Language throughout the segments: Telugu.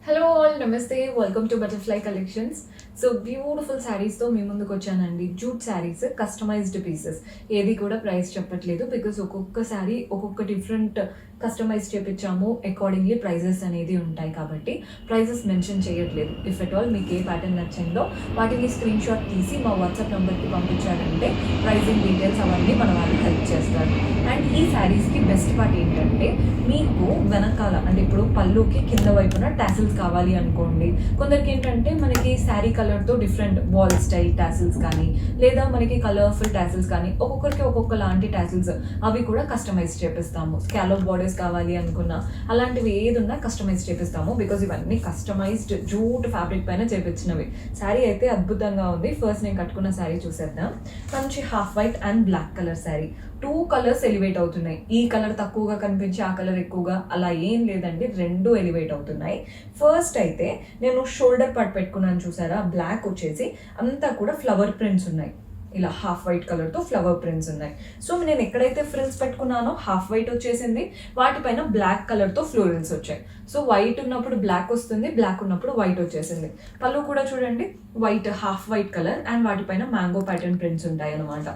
Hello all namaste welcome to Butterfly Collections. So beautiful శారీస్తో మీ ముందుకు వచ్చానండి. Jute saris, customized pieces. ఏది కూడా ప్రైస్ చెప్పట్లేదు బికాస్ ఒక్కొక్క శారీ ఒక్కొక్క డిఫరెంట్ కస్టమైజ్ చేపించాము, అకార్డింగ్లీ ప్రైజెస్ అనేది ఉంటాయి కాబట్టి ప్రైజెస్ మెన్షన్ చేయట్లేదు. ఇఫ్ ఎట్ ఆల్ మీకు ఏ ప్యాటర్న్ నచ్చిందో వాటిని స్క్రీన్ షాట్ తీసి మా వాట్సాప్ నెంబర్కి పంపించారంటే ప్రైజింగ్ డీటెయిల్స్ అవన్నీ మన వాళ్ళు హెల్ప్ చేస్తారు. అండ్ ఈ శారీస్కి బెస్ట్ పార్ట్ ఏంటంటే మీకు వెనకాల అంటే ఇప్పుడు పళ్ళుకి కింద వైపున టాసిల్స్ కావాలి అనుకోండి. కొందరికి ఏంటంటే మనకి శారీ కలర్తో డిఫరెంట్ బాల్ స్టైల్ టాసిల్స్ కానీ లేదా మనకి కలర్ఫుల్ టాసిల్స్ కానీ ఒక్కొక్కరికి ఒక్కొక్క లాంటి టాసిల్స్ అవి కూడా కస్టమైజ్ చేపిస్తాము. స్కాలప్ బార్డర్స్ కావాలి అనుకున్నా అలాంటివి ఏది ఉన్నా కస్టమైజ్ చేపిస్తాము బికాజ్ ఇవన్నీ కస్టమైజ్డ్ జూట్ ఫ్యాబ్రిక్ పైన చేపించినవి. శారీ అయితే అద్భుతంగా ఉంది. ఫస్ట్ నేను కట్టుకున్న శారీ చూసేద్దాం. మంచి half white and black colour sari. 2 colours elevate అవుతున్నాయి. ఈ కలర్ తక్కువగా కనిపించి ఆ కలర్ ఎక్కువగా అలా ఏం లేదండి, 2 ఎలివేట్ అవుతున్నాయి. ఫస్ట్ అయితే నేను షోల్డర్ పార్ట్ పెట్టుకున్నాను చూసారా, బ్లాక్ వచ్చేసి అంతా కూడా ఫ్లవర్ ప్రింట్స్ ఉన్నాయి. ఇలా హాఫ్ వైట్ కలర్తో ఫ్లవర్ ప్రింట్స్ ఉన్నాయి. సో నేను ఎక్కడైతే ఫ్రిల్స్ పెట్టుకున్నానో హాఫ్ వైట్ వచ్చేసింది, వాటిపైన బ్లాక్ కలర్తో ఫ్లోరల్స్ వచ్చాయి. సో వైట్ ఉన్నప్పుడు బ్లాక్ వస్తుంది, బ్లాక్ ఉన్నప్పుడు వైట్ వచ్చేసింది. పళ్ళు కూడా చూడండి white, half white colour and వాటిపైన మ్యాంగో ప్యాటర్న్ ప్రింట్స్ ఉంటాయి అనమాట.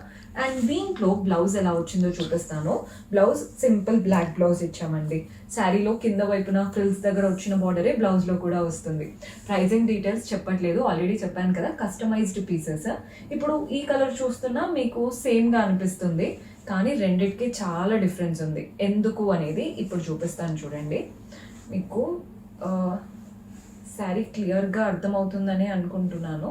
అండ్ దీంట్లో బ్లౌజ్ ఎలా వచ్చిందో చూపిస్తాను. బ్లౌజ్ సింపుల్ బ్లాక్ బ్లౌజ్ ఇచ్చామండి. శారీలో కింద వైపున ఫ్రిల్స్ దగ్గర వచ్చిన బార్డరే బ్లౌజ్లో కూడా వస్తుంది. ప్రైజింగ్ డీటెయిల్స్ చెప్పట్లేదు, ఆల్రెడీ చెప్పాను కదా, కస్టమైజ్డ్ పీసెస్. ఇప్పుడు ఈ కలర్ చూస్తున్నా మీకు సేమ్గా అనిపిస్తుంది కానీ రెండిటికి చాలా డిఫరెన్స్ ఉంది. ఎందుకు అనేది ఇప్పుడు చూపిస్తాను చూడండి. మీకు శారీ క్లియర్గా అర్థమవుతుందని అనుకుంటున్నాను.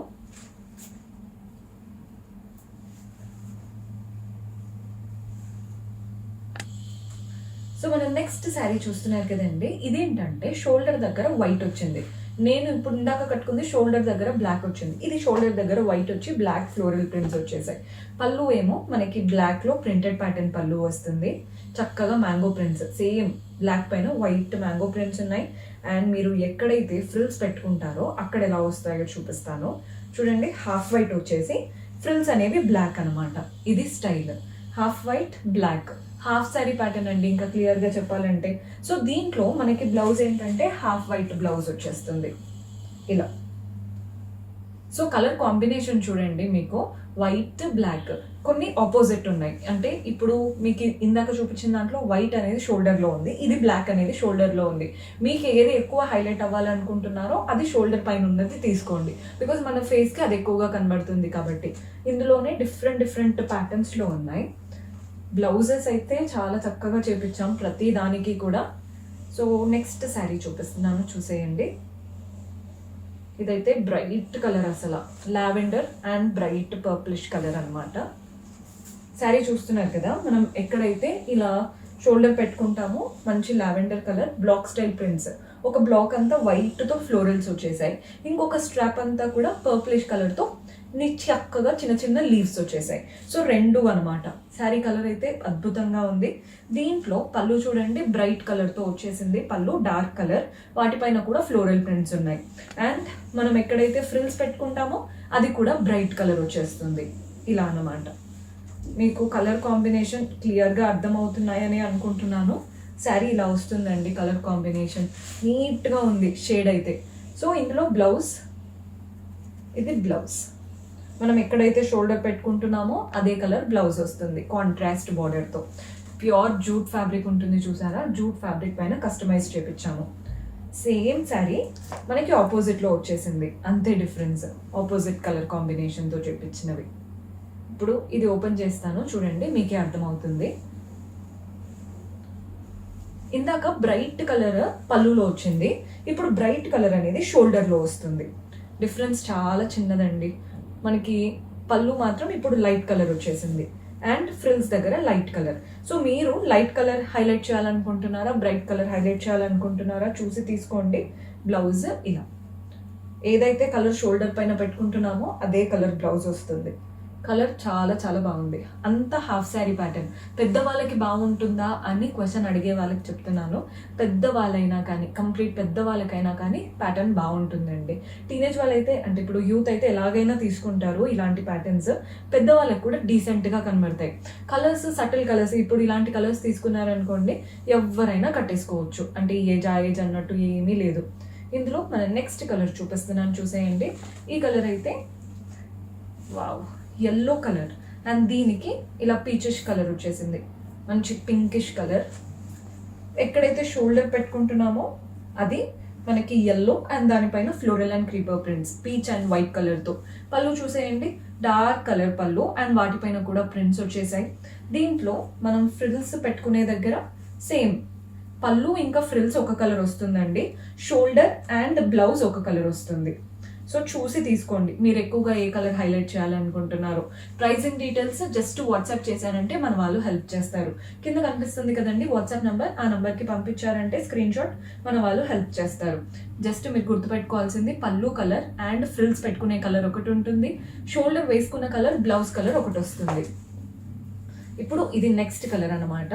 సో మనం నెక్స్ట్ శారీ చూస్తున్నారు కదండి, ఇదేంటంటే షోల్డర్ దగ్గర వైట్ వచ్చింది. నేను ఇప్పుడు ఇందాక కట్టుకుంది షోల్డర్ దగ్గర బ్లాక్ వచ్చింది, ఇది షోల్డర్ దగ్గర వైట్ వచ్చి బ్లాక్ ఫ్లోరల్ ప్రింట్స్ వచ్చేసాయి. పళ్ళు ఏమో మనకి బ్లాక్లో ప్రింటెడ్ ప్యాటర్న్ పళ్ళు వస్తుంది. చక్కగా మ్యాంగో ప్రింట్స్, సేమ్ బ్లాక్ పైన వైట్ మ్యాంగో ప్రింట్స్ ఉన్నాయి. అండ్ మీరు ఎక్కడైతే ఫ్రిల్స్ పెట్టుకుంటారో అక్కడ ఎలా వస్తాయో చూపిస్తాను చూడండి. హాఫ్ వైట్ వచ్చేసి ఫ్రిల్స్ అనేవి బ్లాక్ అనమాట. ఇది style half white black, half sari pattern అండి ఇంకా క్లియర్గా చెప్పాలంటే. సో దీంట్లో మనకి బ్లౌజ్ ఏంటంటే హాఫ్ వైట్ బ్లౌజ్ వచ్చేస్తుంది ఇలా. సో కలర్ కాంబినేషన్ చూడండి, మీకు వైట్ బ్లాక్ కొన్ని ఆపోజిట్ ఉన్నాయి. అంటే ఇప్పుడు మీకు ఇందాక చూపించిన దాంట్లో వైట్ అనేది షోల్డర్లో ఉంది, ఇది బ్లాక్ అనేది షోల్డర్లో ఉంది. మీకు ఏది ఎక్కువ హైలైట్ అవ్వాలనుకుంటున్నారో అది షోల్డర్ పైన ఉన్నది తీసుకోండి బికాజ్ మన ఫేస్కి అది ఎక్కువగా కనబడుతుంది కాబట్టి. ఇందులోనే డిఫరెంట్ ప్యాటర్న్స్లో ఉన్నాయి. బ్లౌజెస్ అయితే చాలా చక్కగా చేపించాం ప్రతి దానికి కూడా. సో నెక్స్ట్ శారీ చూపిస్తున్నాను చూసేయండి. ఇదైతే బ్రైట్ కలర్, అసలు lavender and bright purplish colour అనమాట. శారీ చూస్తున్నారు కదా, మనం ఎక్కడైతే ఇలా షోల్డర్ పెట్టుకుంటామో మంచి lavender colour black style prints. ఒక బ్లాక్ అంతా వైట్తో ఫ్లోరల్స్ వచ్చేసాయి, ఇంకొక స్ట్రాప్ అంతా కూడా పర్పులిష్ కలర్తో చక్కగా చిన్న చిన్న లీవ్స్ వచ్చేసాయి. సో 2 అనమాట. శారీ కలర్ అయితే అద్భుతంగా ఉంది. దీంట్లో పళ్ళు చూడండి బ్రైట్ కలర్తో వచ్చేసింది, పళ్ళు డార్క్ కలర్, వాటిపైన కూడా ఫ్లోరల్ ప్రింట్స్ ఉన్నాయి. అండ్ మనం ఎక్కడైతే ఫ్రిల్స్ పెట్టుకుంటామో అది కూడా బ్రైట్ కలర్ వచ్చేస్తుంది ఇలా అన్నమాట. మీకు కలర్ కాంబినేషన్ క్లియర్గా అర్థమవుతున్నాయని అనుకుంటున్నాను. శారీ ఇలా వస్తుందండి, కలర్ కాంబినేషన్ నీట్గా ఉంది షేడ్ అయితే. సో ఇందులో బ్లౌజ్, ఇది బ్లౌజ్, మనం ఎక్కడైతే షోల్డర్ పెట్టుకుంటున్నామో అదే కలర్ బ్లౌజ్ వస్తుంది కాంట్రాస్ట్ బార్డర్తో. ప్యూర్ జూట్ ఫ్యాబ్రిక్ ఉంటుంది చూసారా, జూట్ ఫ్యాబ్రిక్ పైన కస్టమైజ్ చేపించాము. సేమ్ శారీ మనకి ఆపోజిట్లో వచ్చేసింది, అంతే డిఫరెన్స్, ఆపోజిట్ కలర్ కాంబినేషన్తో చేపించినవి. ఇప్పుడు ఇది ఓపెన్ చేస్తాను చూడండి, మీకే అర్థమవుతుంది. ఇందాక బ్రైట్ కలర్ పళ్ళులో వచ్చింది, ఇప్పుడు బ్రైట్ కలర్ అనేది షోల్డర్లో వస్తుంది. డిఫరెన్స్ చాలా చిన్నదండి. మనకి పళ్ళు మాత్రం ఇప్పుడు లైట్ కలర్ వచ్చేసింది అండ్ ఫ్రిల్స్ దగ్గర లైట్ కలర్. సో మీరు లైట్ కలర్ హైలైట్ చేయాలనుకుంటున్నారా, బ్రైట్ కలర్ హైలైట్ చేయాలనుకుంటున్నారా చూసి తీసుకోండి. బ్లౌజ్ ఇలా ఏదైతే కలర్ షోల్డర్ పైన పెట్టుకుంటున్నామో అదే కలర్ బ్లౌజ్ వస్తుంది. కలర్ చాలా చాలా బాగుంది. అంత హాఫ్ శారీ ప్యాటర్న్ పెద్దవాళ్ళకి బాగుంటుందా అని క్వశ్చన్ అడిగే వాళ్ళకి చెప్తున్నాను. పెద్దవాళ్ళైనా కానీ, కంప్లీట్ పెద్దవాళ్ళకైనా కానీ ప్యాటర్న్ బాగుంటుందండి. టీనేజ్ వాళ్ళైతే అంటే ఇప్పుడు యూత్ అయితే ఎలాగైనా తీసుకుంటారు ఇలాంటి ప్యాటర్న్స్, పెద్దవాళ్ళకి కూడా డీసెంట్గా కనబడతాయి. కలర్స్ సటిల్ కలర్స్, ఇప్పుడు ఇలాంటి కలర్స్ తీసుకున్నారనుకోండి ఎవరైనా కట్టేసుకోవచ్చు, అంటే ఏజ్ ఆ ఏజ్ అన్నట్టు ఏమీ లేదు. ఇందులో మన నెక్స్ట్ కలర్ చూపిస్తున్నాను చూసేయండి. ఈ కలర్ అయితే వావ్ ఎల్లో కలర్ అండ్ దీనికి ఇలా పీచెస్ కలర్ వచ్చేసింది, మంచి పింకిష్ కలర్. ఎక్కడైతే షోల్డర్ పెట్టుకుంటున్నామో అది మనకి ఎల్లో అండ్ దానిపైన floral and creeper prints peach and white కలర్తో. పళ్ళు చూసేయండి, డార్క్ కలర్ పళ్ళు అండ్ వాటిపైన కూడా ప్రింట్స్ వచ్చేసాయి. దీంట్లో మనం ఫ్రిల్స్ పెట్టుకునే దగ్గర సేమ్ పళ్ళు ఇంకా ఫ్రిల్స్ ఒక కలర్ వస్తుందండి, షోల్డర్ అండ్ బ్లౌజ్ ఒక కలర్ వస్తుంది. సో చూసి తీసుకోండి మీరు ఎక్కువగా ఏ కలర్ హైలైట్ చేయాలనుకుంటున్నారు. ప్రైసింగ్ డీటెయిల్స్ జస్ట్ వాట్సాప్ చేశారంటే మన వాళ్ళు హెల్ప్ చేస్తారు. కింద కనిపిస్తుంది కదండి వాట్సాప్ నెంబర్, ఆ నెంబర్కి పంపించారంటే స్క్రీన్ షాట్ మన వాళ్ళు హెల్ప్ చేస్తారు. జస్ట్ మీరు గుర్తుపెట్టుకోవాల్సింది పళ్ళు కలర్ అండ్ ఫ్రిల్స్ పెట్టుకునే కలర్ ఒకటి ఉంటుంది, షోల్డర్ వేసుకున్న కలర్ బ్లౌజ్ కలర్ ఒకటి వస్తుంది. ఇప్పుడు ఇది నెక్స్ట్ కలర్ అన్నమాట.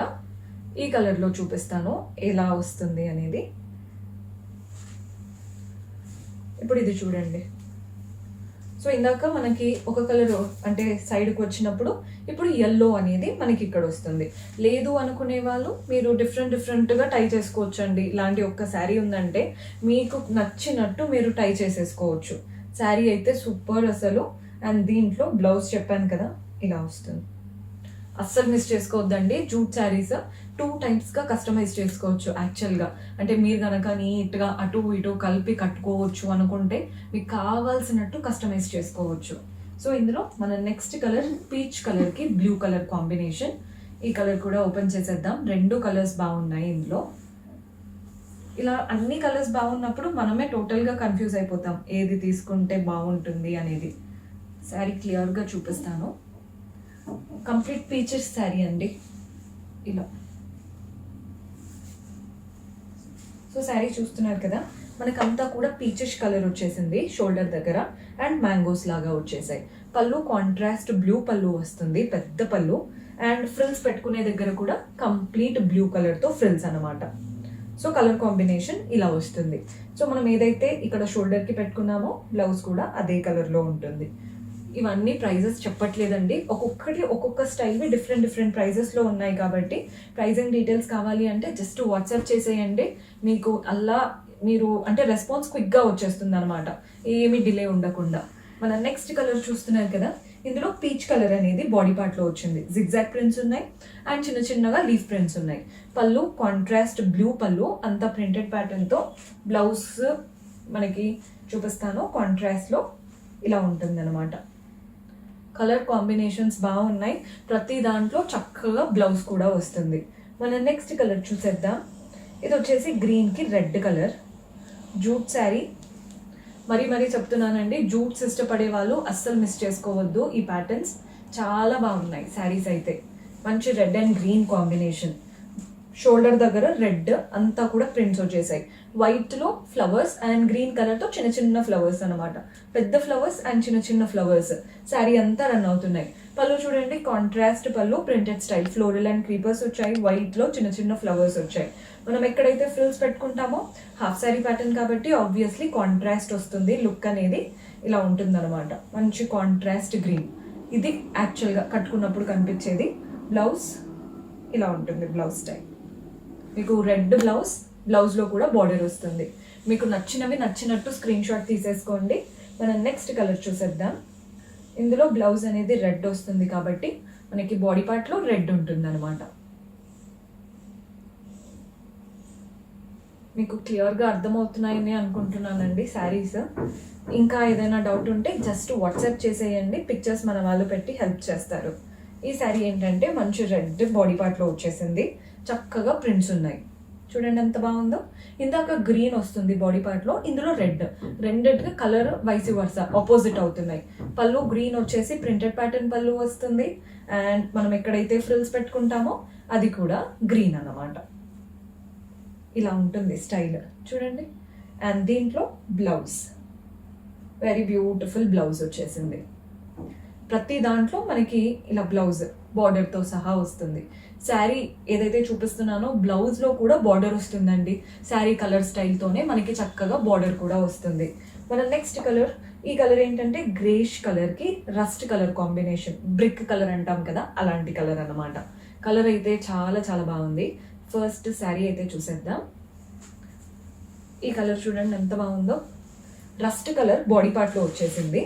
ఈ కలర్లో చూపిస్తాను ఎలా వస్తుంది అనేది. ఇప్పుడు ఇది చూడండి. సో ఇందాక మనకి ఒక కలర్ అంటే సైడ్కి వచ్చినప్పుడు ఇప్పుడు ఎల్లో అనేది మనకి ఇక్కడ వస్తుంది. లేదు అనుకునే వాళ్ళు మీరు డిఫరెంట్గా టై చేసుకోవచ్చు అండి. ఇలాంటి ఒక్క శారీ ఉందంటే మీకు నచ్చినట్టు మీరు టై చేసేసుకోవచ్చు. శారీ అయితే సూపర్ అసలు. అండ్ దీంట్లో బ్లౌజ్ చెప్పాను కదా ఇలా వస్తుంది. అస్సలు మిస్ చేసుకోవద్దండి. జూట్ శారీస్ 2 టైప్స్గా కస్టమైజ్ చేసుకోవచ్చు యాక్చువల్గా. అంటే మీరు కనుక నీట్గా అటు ఇటు కలిపి కట్టుకోవచ్చు అనుకుంటే మీకు కావాల్సినట్టు కస్టమైజ్ చేసుకోవచ్చు. సో ఇందులో మన నెక్స్ట్ కలర్ పీచ్ కలర్కి బ్లూ కలర్ కాంబినేషన్. ఈ కలర్ కూడా ఓపెన్ చేసేద్దాం. 2 కలర్స్ బాగున్నాయి ఇందులో. ఇలా అన్ని కలర్స్ బాగున్నప్పుడు మనమే టోటల్గా కన్ఫ్యూజ్ అయిపోతాం ఏది తీసుకుంటే బాగుంటుంది అనేది. శారీ క్లియర్గా చూపిస్తాను. కంప్లీట్ పీచెస్ శారీ అండి ఇలా. సో శారీ చూస్తున్నారు కదా, మనకంతా కూడా పీచెస్ కలర్ వచ్చేసింది షోల్డర్ దగ్గర అండ్ మ్యాంగోస్ లాగా వచ్చేసాయి. పళ్ళు కాంట్రాస్ట్ బ్లూ పళ్ళు వస్తుంది, పెద్ద పళ్ళు. అండ్ ఫ్రిల్స్ పెట్టుకునే దగ్గర కూడా కంప్లీట్ బ్లూ కలర్తో ఫ్రిల్స్ అనమాట. సో కలర్ కాంబినేషన్ ఇలా వస్తుంది. సో మనం ఏదైతే ఇక్కడ షోల్డర్కి పెట్టుకున్నామో బ్లౌజ్ కూడా అదే కలర్లో ఉంటుంది. ఇవన్నీ ప్రైజెస్ చెప్పట్లేదండి, ఒక్కొక్కటి ఒక్కొక్క స్టైల్వి డిఫరెంట్ ప్రైజెస్లో ఉన్నాయి కాబట్టి ప్రైజింగ్ డీటెయిల్స్ కావాలి అంటే జస్ట్ వాట్సాప్ చేసేయండి. మీకు అలా మీరు అంటే రెస్పాన్స్ క్విక్గా వచ్చేస్తుంది అనమాట, ఏమీ డిలే ఉండకుండా. మన నెక్స్ట్ కలర్ చూస్తున్నారు కదా, ఇందులో పీచ్ కలర్ అనేది బాడీ పార్ట్లో వచ్చింది. జిగ్జాగ్ ప్రింట్స్ ఉన్నాయి అండ్ చిన్నగా లీఫ్ ప్రింట్స్ ఉన్నాయి. పళ్ళు కాంట్రాస్ట్ బ్లూ పళ్ళు, అంతా ప్రింటెడ్ ప్యాటర్న్తో. బ్లౌజ్ మనకి చూపిస్తాను, కాంట్రాస్ట్లో ఇలా ఉంటుంది అనమాట. కలర్ కాంబినేషన్స్ బాగున్నాయి, ప్రతి దాంట్లో చక్కగా బ్లౌజ్ కూడా వస్తుంది. మన నెక్స్ట్ కలర్ చూసేద్దాం. ఇది వచ్చేసి గ్రీన్కి రెడ్ కలర్ జూట్ శారీ. మరీ చెప్తున్నానండి, జూట్స్ ఇష్టపడే వాళ్ళు అస్సలు మిస్ చేసుకోవద్దు. ఈ ప్యాటర్న్స్ చాలా బాగున్నాయి శారీస్ అయితే. మంచి red and green combination. Shoulder దగ్గర రెడ్ అంతా కూడా ప్రింట్స్ వచ్చేసాయి. వైట్లో ఫ్లవర్స్ అండ్ గ్రీన్ కలర్తో చిన్న ఫ్లవర్స్ అనమాట. పెద్ద ఫ్లవర్స్ అండ్ చిన్న ఫ్లవర్స్ శారీ అంతా రన్ అవుతున్నాయి. పళ్ళు చూడండి, కాంట్రాస్ట్ పళ్ళు, printed style, floral and creepers వచ్చాయి. వైట్లో చిన్న ఫ్లవర్స్ వచ్చాయి. మనం ఎక్కడైతే ఫ్రిల్స్ పెట్టుకుంటామో హాఫ్ శారీ ప్యాటర్న్ కాబట్టి ఆబ్వియస్లీ కాంట్రాస్ట్ వస్తుంది. లుక్ అనేది ఇలా ఉంటుంది అనమాట, మంచి కాంట్రాస్ట్ గ్రీన్. ఇది యాక్చువల్గా కట్టుకున్నప్పుడు కనిపించేది. బ్లౌజ్ ఇలా ఉంటుంది, బ్లౌజ్ స్టైల్. మీకు రెడ్ బ్లౌజ్లో కూడా బార్డర్ వస్తుంది. మీకు నచ్చినట్టు స్క్రీన్ షాట్ తీసేసుకోండి. మనం నెక్స్ట్ కలర్ చూసేద్దాం. ఇందులో బ్లౌజ్ అనేది రెడ్ వస్తుంది కాబట్టి మనకి బాడీ పార్ట్లో రెడ్ ఉంటుంది అనమాట. మీకు క్లియర్గా అర్థమవుతున్నాయని అనుకుంటున్నానండి శారీస్. ఇంకా ఏదైనా డౌట్ ఉంటే జస్ట్ వాట్సాప్ చేసేయండి, పిక్చర్స్ మన వాళ్ళు పెట్టి హెల్ప్ చేస్తారు. ఈ శారీ ఏంటంటే మంచి రెడ్ బాడీ పార్ట్లో వచ్చేసింది, చక్కగా ప్రింట్స్ ఉన్నాయి. చూడండి ఎంత బాగుందో. ఇందాక గ్రీన్ వస్తుంది బాడీ పార్ట్లో, ఇందులో రెడ్. రెండిటికి కలర్ వైస్ వర్సా ఆపోజిట్ అవుతున్నాయి. పళ్ళు గ్రీన్ వచ్చేసి ప్రింటెడ్ ప్యాటర్న్ పళ్ళు వస్తుంది. అండ్ మనం ఎక్కడైతే ఫ్రిల్స్ పెట్టుకుంటామో అది కూడా గ్రీన్ అన్నమాట. ఇలా ఉంటుంది స్టైల్ చూడండి. అండ్ దీంట్లో బ్లౌజ్ వెరీ బ్యూటిఫుల్ బ్లౌజ్ వచ్చేసింది. ప్రతి దాంట్లో మనకి ఇలా బ్లౌజ్ బార్డర్తో సహా వస్తుంది. శారీ ఏదైతే చూపిస్తున్నానో బ్లౌజ్లో కూడా బార్డర్ వస్తుందండి. శారీ కలర్ స్టైల్తోనే మనకి చక్కగా బార్డర్ కూడా వస్తుంది. మన నెక్స్ట్ కలర్, ఈ కలర్ ఏంటంటే గ్రేష్ కలర్కి rust colour combination, brick colour అంటాం కదా అలాంటి కలర్ అన్నమాట. కలర్ అయితే చాలా బాగుంది. ఫస్ట్ శారీ అయితే చూసేద్దాం. ఈ కలర్ చూడండి ఎంత బాగుందో. రస్ట్ కలర్ బాడీ పార్ట్లో వచ్చేసింది.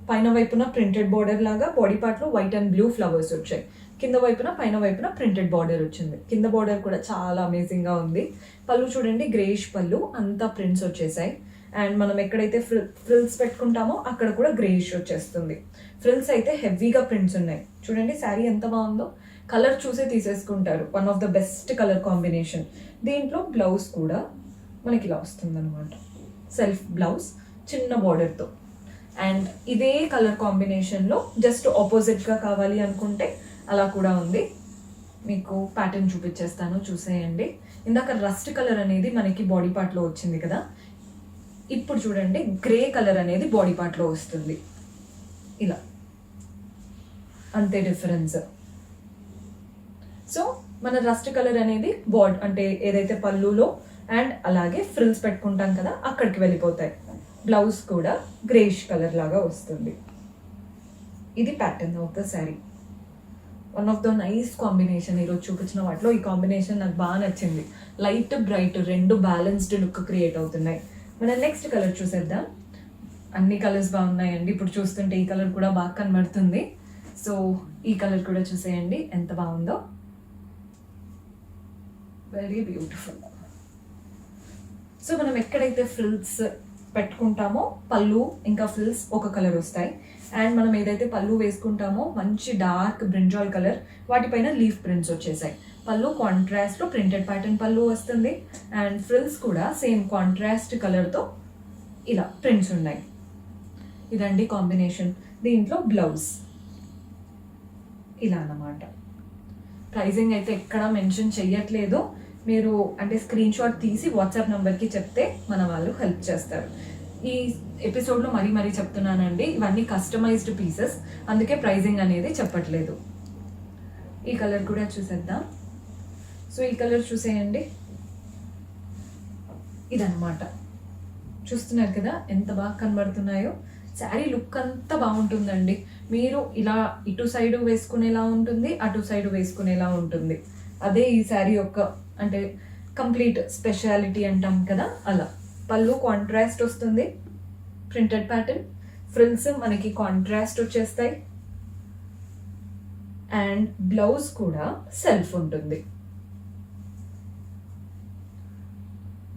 పైన వైపున ప్రింటెడ్ బార్డర్ లాగా, బాడీ పార్ట్లో వైట్ అండ్ బ్లూ ఫ్లవర్స్ వచ్చాయి. కింద వైపున పైన వైపున ప్రింటెడ్ బార్డర్ వచ్చింది. కింద బార్డర్ కూడా చాలా అమేజింగ్గా ఉంది. పళ్ళు చూడండి గ్రేష్ పళ్ళు, అంతా ప్రింట్స్ వచ్చేసాయి. అండ్ మనం ఎక్కడైతే ఫ్రిల్స్ పెట్టుకుంటామో అక్కడ కూడా గ్రేష్ వచ్చేస్తుంది. ఫ్రిల్స్ అయితే హెవీగా ప్రింట్స్ ఉన్నాయి. చూడండి శారీ ఎంత బాగుందో. కలర్ చూసే తీసేసుకుంటారు. One of the best colour combination. దీంట్లో బ్లౌజ్ కూడా మనకి ఇలా వస్తుంది అనమాట. సెల్ఫ్ బ్లౌజ్ చిన్న బార్డర్తో. అండ్ ఇదే కలర్ కాంబినేషన్లో జస్ట్ ఆపోజిట్గా కావాలి అనుకుంటే అలా కూడా ఉంది. మీకు ప్యాటర్న్ చూపించేస్తాను, చూసేయండి. ఇందాక రస్ట్ కలర్ అనేది మనకి బాడీ పార్ట్లో వచ్చింది కదా, ఇప్పుడు చూడండి గ్రే కలర్ అనేది బాడీ పార్ట్లో వస్తుంది. ఇలా అంతే డిఫరెన్స్. సో మన రస్ట్ కలర్ అనేది అంటే ఏదైతే పళ్ళులో అండ్ అలాగే ఫ్రిల్స్ పెట్టుకుంటాం కదా అక్కడికి వెళ్ళిపోతాయి. బ్లౌజ్ కూడా గ్రేష్ కలర్ లాగా వస్తుంది. ఇది pattern of the sari. One of the nice combination. ఈరోజు చూపించిన వాటిలో ఈ కాంబినేషన్ నాకు బాగా నచ్చింది. లైట్ బ్రైట్ రెండు బ్యాలెన్స్డ్ లుక్ క్రియేట్ అవుతున్నాయి. మనం నెక్స్ట్ కలర్ చూసేద్దాం. అన్ని కలర్స్ బాగున్నాయండి. ఇప్పుడు చూస్తుంటే ఈ కలర్ కూడా బాగా కనబడుతుంది. సో ఈ కలర్ కూడా చూసేయండి ఎంత బాగుందో. Very beautiful. సో మనం ఎక్కడైతే ఫ్రిల్స్ పెట్టుకుంటామో పళ్ళు ఇంకా ఫ్రిల్స్ ఒక కలర్ వస్తాయి. అండ్ మనం ఏదైతే పళ్ళు వేసుకుంటామో మంచి డార్క్ బ్రింజాల్ కలర్, వాటిపైన లీఫ్ ప్రింట్స్ వచ్చేసాయి. పళ్ళు కాంట్రాస్ట్లో ప్రింటెడ్ ప్యాటర్న్ పళ్ళు వస్తుంది. అండ్ ఫ్రిల్స్ కూడా సేమ్ కాంట్రాస్ట్ కలర్తో ఇలా ప్రింట్స్ ఉన్నాయి. ఇదండి కాంబినేషన్. దీంట్లో బ్లౌజ్ ఇలా అన్నమాట. ప్రైజింగ్ అయితే ఎక్కడ మెన్షన్ చెయ్యట్లేదు. మీరు అంటే స్క్రీన్ షాట్ తీసి వాట్సాప్ నెంబర్కి చెప్తే మన వాళ్ళు హెల్ప్ చేస్తారు. ఈ ఎపిసోడ్లో మరీ చెప్తున్నానండి, ఇవన్నీ కస్టమైజ్డ్ పీసెస్, అందుకే ప్రైజింగ్ అనేది చెప్పట్లేదు. ఈ కలర్ కూడా చూసేద్దాం. సో ఈ కలర్ చూసేయండి. ఇదన్నమాట. చూస్తున్నారు కదా ఎంత బాగా కనబడుతున్నాయో. శారీ లుక్ అంతా బాగుంటుందండి. మీరు ఇలా ఇటు సైడు వేసుకునేలా ఉంటుంది, అటు సైడు వేసుకునేలా ఉంటుంది. అదే ఈ శారీ యొక్క అంటే కంప్లీట్ స్పెషాలిటీ అంటాం కదా అలా. పళ్ళు కాంట్రాస్ట్ వస్తుంది, ప్రింటెడ్ ప్యాటర్న్. ఫ్రిల్స్ మనకి కాంట్రాస్ట్ వచ్చేస్తాయి. అండ్ బ్లౌజ్ కూడా సెల్ఫ్ ఉంటుంది.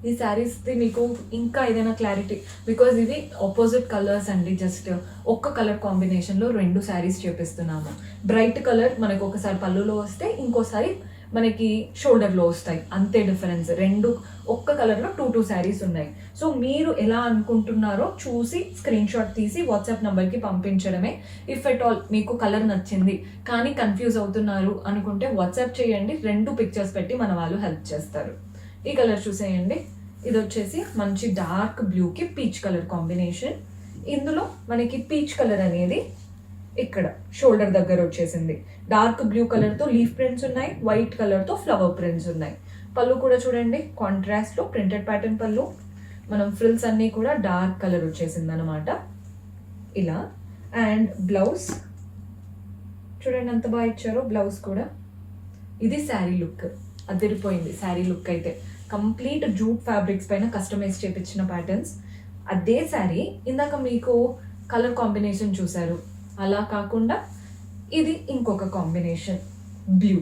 ఈ శారీస్ది మీకు ఇంకా ఏదైనా క్లారిటీ, బికాజ్ ఇవి ఆపోజిట్ కలర్స్ అండి. జస్ట్ ఒక్క కలర్ కాంబినేషన్లో రెండు శారీస్ చూపిస్తున్నాము. బ్రైట్ కలర్ మనకు ఒకసారి పళ్ళులో వస్తే, ఇంకోసారి మనకి షోల్డర్లో వస్తాయి. అంతే డిఫరెన్స్. రెండు ఒక్క కలర్లో టూ శారీస్ ఉన్నాయి. సో మీరు ఎలా అనుకుంటున్నారో చూసి స్క్రీన్ షాట్ తీసి వాట్సాప్ నెంబర్కి పంపించడమే. ఇఫ్ ఎట్ ఆల్ మీకు కలర్ నచ్చింది కానీ కన్ఫ్యూజ్ అవుతున్నారు అనుకుంటే వాట్సాప్ చేయండి. రెండు పిక్చర్స్ పెట్టి మన వాళ్ళు హెల్ప్ చేస్తారు. ఈ కలర్ చూసేయండి. ఇది వచ్చేసి మంచి డార్క్ బ్లూకి పీచ్ కలర్ కాంబినేషన్. ఇందులో మనకి పీచ్ కలర్ అనేది ఇక్కడ షోల్డర్ దగ్గర వచ్చేసింది. డార్క్ బ్లూ కలర్తో లీఫ్ ప్రింట్స్ ఉన్నాయి, వైట్ కలర్తో ఫ్లవర్ ప్రింట్స్ ఉన్నాయి. పళ్ళు కూడా చూడండి కాంట్రాస్ట్లో ప్రింటెడ్ ప్యాటర్న్ పళ్ళు. మనం ఫ్రిల్స్ అన్నీ కూడా డార్క్ కలర్ వచ్చేసింది అనమాట ఇలా. అండ్ బ్లౌజ్ చూడండి ఎంత బాగా ఇచ్చారో. బ్లౌజ్ కూడా ఇది శారీ లుక్. అదిరిపోయింది శారీ లుక్ అయితే. కంప్లీట్ జూట్ ఫ్యాబ్రిక్స్ పైన కస్టమైజ్ చేయించిన ప్యాటర్న్స్. అదే శారీ ఇందాక మీకు కలర్ కాంబినేషన్ చూసారు, అలా కాకుండా ఇది ఇంకొక కాంబినేషన్ బ్లూ.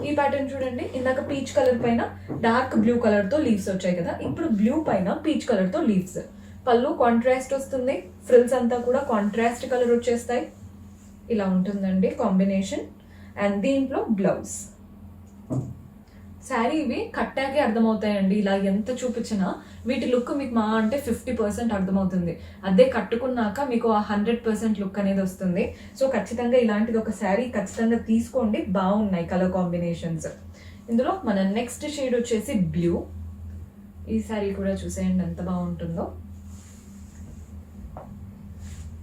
ఈ ప్యాటర్న్ చూడండి. ఇందాక పీచ్ కలర్ పైన డార్క్ బ్లూ కలర్తో లీవ్స్ వచ్చాయి కదా, ఇప్పుడు బ్లూ పైన పీచ్ కలర్తో లీవ్స్. పళ్ళు కాంట్రాస్ట్ వస్తుంది, ఫ్రిల్స్ అంతా కూడా కాంట్రాస్ట్ కలర్ వచ్చేస్తాయి. ఇలా ఉంటుందండి కాంబినేషన్. అండ్ దీంట్లో బ్లౌజ్. శారీ ఇవి కట్టాకే అర్థమవుతాయండి. ఇలా ఎంత చూపించినా వీటి లుక్ మీకు మా అంటే 50% అర్థమవుతుంది. అదే కట్టుకున్నాక మీకు ఆ 100% లుక్ అనేది వస్తుంది. సో ఖచ్చితంగా ఇలాంటిది ఒక శారీ ఖచ్చితంగా తీసుకోండి. బాగున్నాయి కలర్ కాంబినేషన్స్. ఇందులో మన నెక్స్ట్ షేడ్ వచ్చేసి బ్లూ. ఈ శారీ కూడా చూసేయండి ఎంత బాగుంటుందో.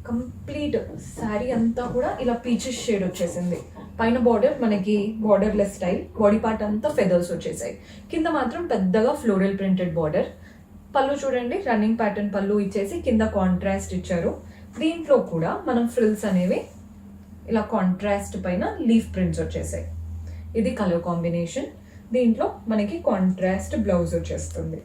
కంప్లీట్ శారీ అంతా కూడా ఇలా పీచెస్ షేడ్ వచ్చేసింది. పైన బార్డర్ మనకి బార్డర్లెస్ స్టైల్, బాడీ పార్ట్ అంతా ఫెదర్స్ వచ్చేసాయి. కింద మాత్రం పెద్దగా ఫ్లోరల్ ప్రింటెడ్ బార్డర్. పళ్ళు చూడండి రన్నింగ్ ప్యాటర్న్ పళ్ళు ఇచ్చేసి కింద కాంట్రాస్ట్ ఇచ్చారు. దీంట్లో కూడా మనం ఫ్రిల్స్ అనేవి ఇలా కాంట్రాస్ట్ పైన లీఫ్ ప్రింట్స్ వచ్చేసాయి. ఇది కలర్ కాంబినేషన్. దీంట్లో మనకి కాంట్రాస్ట్ బ్లౌజ్ వచ్చేస్తుంది.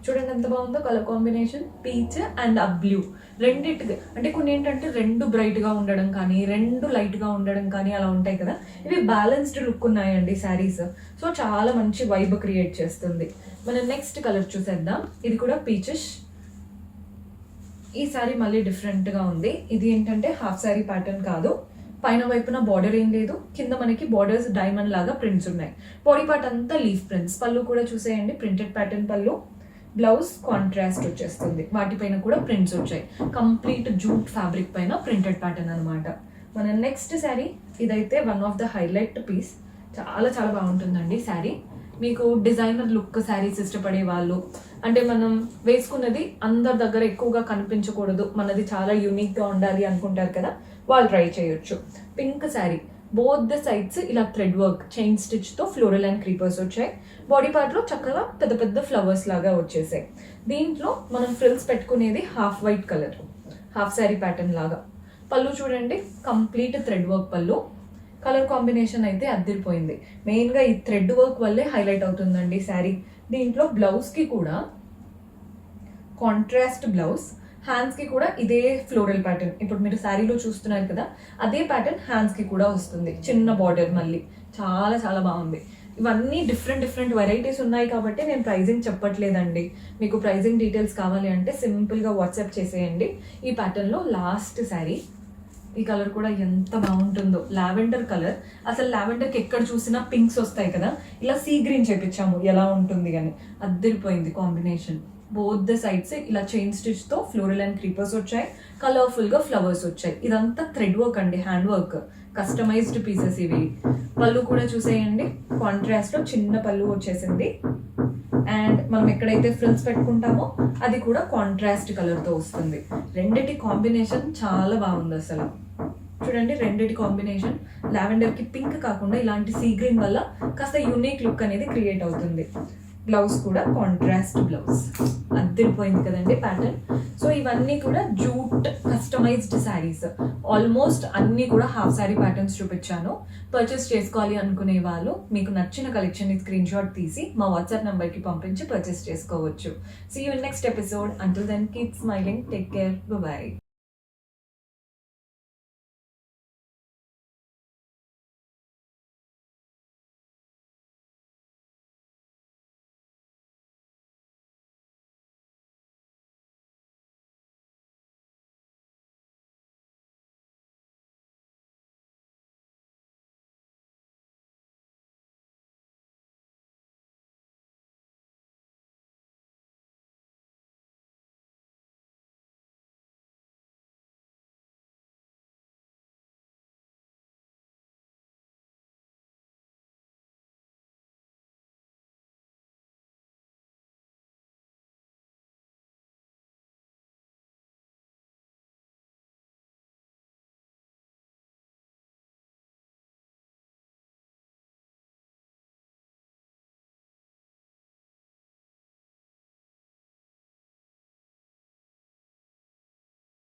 చూడండి ఎంత బాగుందో కలర్ కాంబినేషన్, పీచ్ అండ్ ఆ బ్లూ రెండిటికి. అంటే కొన్ని ఏంటంటే రెండు బ్రైట్గా ఉండడం కానీ రెండు లైట్గా ఉండడం కానీ అలా ఉంటాయి కదా, ఇవి బ్యాలెన్స్డ్ లుక్ ఉన్నాయండి శారీస్. సో చాలా మంచి వైబ్ క్రియేట్ చేస్తుంది. మనం నెక్స్ట్ కలర్ చూసేద్దాం. ఇది కూడా పీచెస్. ఈ శారీ మళ్ళీ డిఫరెంట్గా ఉంది. ఇది ఏంటంటే హాఫ్ శారీ ప్యాటర్న్ కాదు, పైన వైపున బార్డర్ ఏం లేదు, కింద మనకి బార్డర్స్ డైమండ్ లాగా ప్రింట్స్ ఉన్నాయి. బాడీ పార్ట్ అంతా లీఫ్ ప్రింట్స్. పళ్ళు కూడా చూసేయండి, ప్రింటెడ్ ప్యాటర్న్ పళ్ళు. బ్లౌజ్ కాంట్రాస్ట్ వచ్చేస్తుంది, వాటిపైన కూడా ప్రింట్స్ వచ్చాయి. కంప్లీట్ జూట్ ఫ్యాబ్రిక్ పైన ప్రింటెడ్ ప్యాటర్న్ అనమాట. మన నెక్స్ట్ శారీ, ఇదైతే one of the highlight piece. చాలా చాలా బాగుంటుందండి శారీ. మీకు డిజైనర్ లుక్ శారీస్ ఇష్టపడే వాళ్ళు, అంటే మనం వేసుకున్నది అందరి దగ్గర ఎక్కువగా కనిపించకూడదు, మనది చాలా యూనిక్గా ఉండాలి అనుకుంటారు కదా, వాళ్ళు ట్రై చేయొచ్చు. Pink sari, both the sides ఇలా థ్రెడ్ వర్క్ చైన్ స్టిచ్తో ఫ్లోరల్ అండ్ క్రీపర్స్ వచ్చాయి. బాడీ పార్ట్లో చక్కగా పెద్ద పెద్ద ఫ్లవర్స్ లాగా వచ్చేసాయి. దీంట్లో మనం ఫ్రిల్స్ పెట్టుకునేది half white colour, half sari pattern లాగా. పళ్ళు చూడండి, కంప్లీట్ థ్రెడ్ వర్క్ పళ్ళు. కలర్ కాంబినేషన్ అయితే అద్దరిపోయింది. మెయిన్గా ఈ థ్రెడ్ వర్క్ వల్లే హైలైట్ అవుతుందండి శారీ. దీంట్లో బ్లౌజ్కి కూడా కాంట్రాస్ట్ బ్లౌజ్, హ్యాండ్స్కి కూడా ఇదే ఫ్లోరల్ ప్యాటర్న్. ఇప్పుడు మీరు శారీలో చూస్తున్నారు కదా, అదే ప్యాటర్న్ హ్యాండ్స్కి కూడా వస్తుంది, చిన్న బార్డర్. మళ్ళీ చాలా చాలా బాగుంది. ఇవన్నీ డిఫరెంట్ డిఫరెంట్ వెరైటీస్ ఉన్నాయి కాబట్టి నేను ప్రైజింగ్ చెప్పట్లేదండి. మీకు ప్రైజింగ్ డీటెయిల్స్ కావాలి అంటే సింపుల్గా వాట్సాప్ చేసేయండి. ఈ ప్యాటర్న్లో లాస్ట్ శారీ. ఈ కలర్ కూడా ఎంత బాగుంటుందో, లావెండర్ కలర్. అసలు లావెండర్కి ఎక్కడ చూసినా పింక్స్ వస్తాయి కదా, ఇలా సీ గ్రీన్ చేపించాము, ఎలా ఉంటుంది కానీ అద్దరిపోయింది కాంబినేషన్. బోత్ ద సైడ్స్ ఇలా చైన్ స్టిచ్తో ఫ్లోరల్ అండ్ క్రీపర్స్ వచ్చాయి, కలర్ఫుల్గా ఫ్లవర్స్ వచ్చాయి. ఇదంతా థ్రెడ్ వర్క్ అండి, హ్యాండ్ వర్క్, కస్టమైజ్డ్ పీసెస్ ఇవి. పళ్ళు కూడా చూసేయండి, కాంట్రాస్ట్లో చిన్న పళ్ళు వచ్చేసింది. అండ్ మనం ఎక్కడైతే ఫ్రిల్స్ పెట్టుకుంటామో అది కూడా కాంట్రాస్ట్ కలర్తో వస్తుంది. రెండిటి కాంబినేషన్ చాలా బాగుంది అసలు. చూడండి రెండిటి కాంబినేషన్, లావెండర్కి పింక్ కాకుండా ఇలాంటి సీ గ్రీన్ వల్ల కాస్త యూనిక్ లుక్ అనేది క్రియేట్ అవుతుంది. బ్లౌజ్ కూడా కాంట్రాస్ట్ బ్లౌజ్. అద్దరిపోయింది కదండి ప్యాటర్న్. సో ఇవన్నీ కూడా జూట్ కస్టమైజ్డ్ శారీస్. ఆల్మోస్ట్ అన్నీ కూడా హాఫ్ శారీ ప్యాటర్న్స్ చూపించాను. పర్చేస్ చేసుకోవాలి అనుకునే వాళ్ళు మీకు నచ్చిన కలెక్షన్ని స్క్రీన్ షాట్ తీసి మా వాట్సాప్ నెంబర్కి పంపించి పర్చేస్ చేసుకోవచ్చు. See you in next episode. Until then keep smiling, take care, by.